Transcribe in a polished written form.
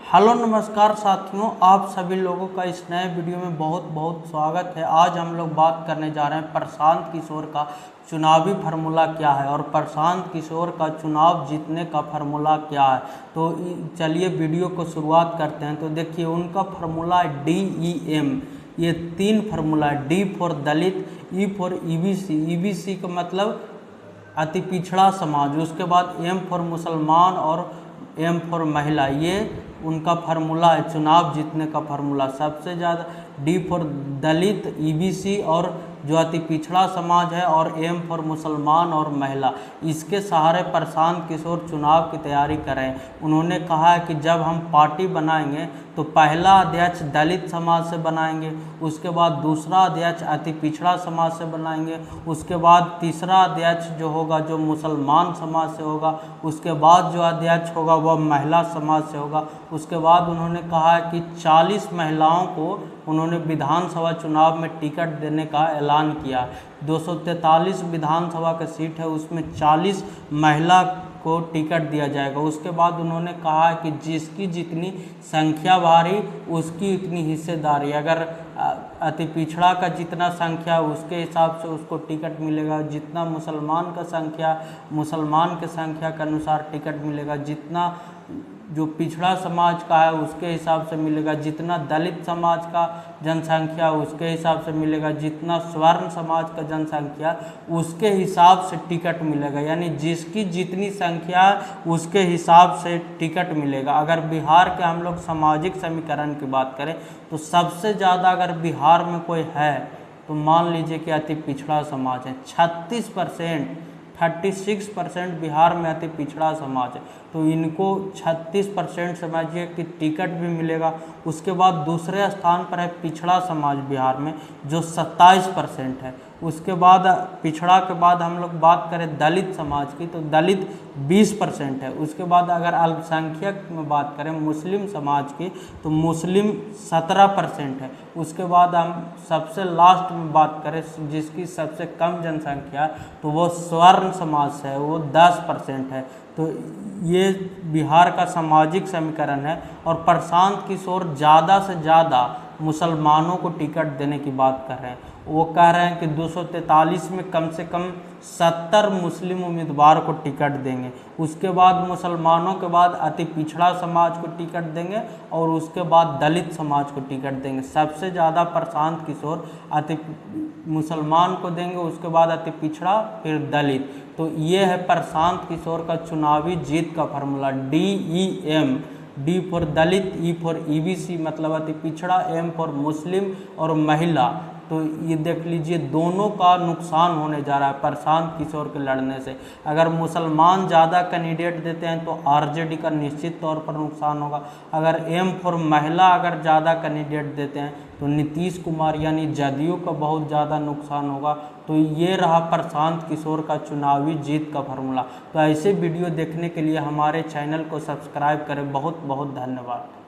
Hello नमस्कार साथियों, आप सभी लोगों का इस नए वीडियो में बहुत बहुत स्वागत है। आज हम लोग बात करने जा रहे हैं प्रशांत किशोर का चुनावी फार्मूला क्या है और प्रशांत किशोर का चुनाव जीतने का फार्मूला क्या है। तो चलिए वीडियो को शुरुआत करते हैं। तो देखिए उनका फार्मूला है DEM। ये 3 फार्मूला है। D for Dalit, E for EBC, EBC का मतलब अति पिछड़ा समाज, उसके बाद M फॉर मुसलमान और M फॉर महिला। ये उनका फार्मूला है चुनाव जीतने का फार्मूला। सबसे ज़्यादा D फॉर दलित, EBC और जो अति पिछड़ा समाज है, और M फॉर मुसलमान और महिला। इसके सहारे प्रशांत किशोर चुनाव की तैयारी करें। उन्होंने कहा है कि जब हम पार्टी बनाएंगे तो पहला अध्यक्ष दलित समाज से बनाएंगे, उसके बाद दूसरा अध्यक्ष अति पिछड़ा समाज से बनाएंगे, उसके बाद तीसरा अध्यक्ष जो होगा जो मुसलमान समाज से होगा, उसके बाद जो अध्यक्ष होगा वह महिला समाज से होगा। उसके बाद उन्होंने कहा है कि 40 महिलाओं को उन्होंने विधानसभा चुनाव में टिकट देने का ऐलान किया। 243 विधानसभा का सीट है, उसमें 40 महिला को टिकट दिया जाएगा। उसके बाद उन्होंने कहा है कि जिसकी जितनी संख्या भारी उसकी उतनी हिस्सेदारी। अगर अति पिछड़ा का जितना संख्या उसके हिसाब से उसको टिकट मिलेगा, जितना मुसलमान का संख्या मुसलमान के संख्या के अनुसार टिकट मिलेगा, जितना जो पिछड़ा समाज का है उसके हिसाब से मिलेगा, जितना दलित समाज का जनसंख्या उसके हिसाब से मिलेगा, जितना स्वर्ण समाज का जनसंख्या उसके हिसाब से टिकट मिलेगा। यानी जिसकी जितनी संख्या उसके हिसाब से टिकट मिलेगा। अगर बिहार के हम लोग सामाजिक समीकरण की बात करें तो सबसे ज़्यादा अगर बिहार में कोई है तो मान लीजिए कि अति पिछड़ा समाज है। 36% बिहार में अति पिछड़ा समाज है, तो इनको 36% समझिए कि टिकट भी मिलेगा। उसके बाद दूसरे स्थान पर है पिछड़ा समाज बिहार में जो 27% है। उसके बाद पिछड़ा के बाद हम लोग बात करें दलित समाज की तो दलित 20% है। उसके बाद अगर अल्पसंख्यक में बात करें मुस्लिम समाज की तो मुस्लिम 17% है। उसके बाद हम सबसे लास्ट में बात करें जिसकी सबसे कम जनसंख्या तो वो स्वर्ण समाज से है, वो 10% है। तो ये बिहार का सामाजिक समीकरण है। और प्रशांत किशोर ज़्यादा से ज़्यादा मुसलमानों को टिकट देने की बात कर रहे हैं। वो कह रहे हैं कि 243 में कम से कम 70 मुस्लिम उम्मीदवार को टिकट देंगे। उसके बाद मुसलमानों के बाद अति पिछड़ा समाज को टिकट देंगे और उसके बाद दलित समाज को टिकट देंगे। सबसे ज़्यादा प्रशांत किशोर अति मुसलमान को देंगे, उसके बाद अति पिछड़ा, फिर दलित। तो ये है प्रशांत किशोर का चुनावी जीत का formula DEM। D for Dalit, E for EBC मतलब अति पिछड़ा, M फॉर मुस्लिम और महिला। तो ये देख लीजिए दोनों का नुकसान होने जा रहा है प्रशांत किशोर के लड़ने से। अगर मुसलमान ज़्यादा कैंडिडेट देते हैं तो RJD का निश्चित तौर पर नुकसान होगा। अगर M फॉर महिला अगर ज़्यादा कैंडिडेट देते हैं तो नीतीश कुमार यानी जदयू का बहुत ज़्यादा नुकसान होगा। तो ये रहा प्रशांत किशोर का चुनावी जीत का फार्मूला। तो ऐसे वीडियो देखने के लिए हमारे चैनल को सब्सक्राइब करें। बहुत बहुत धन्यवाद।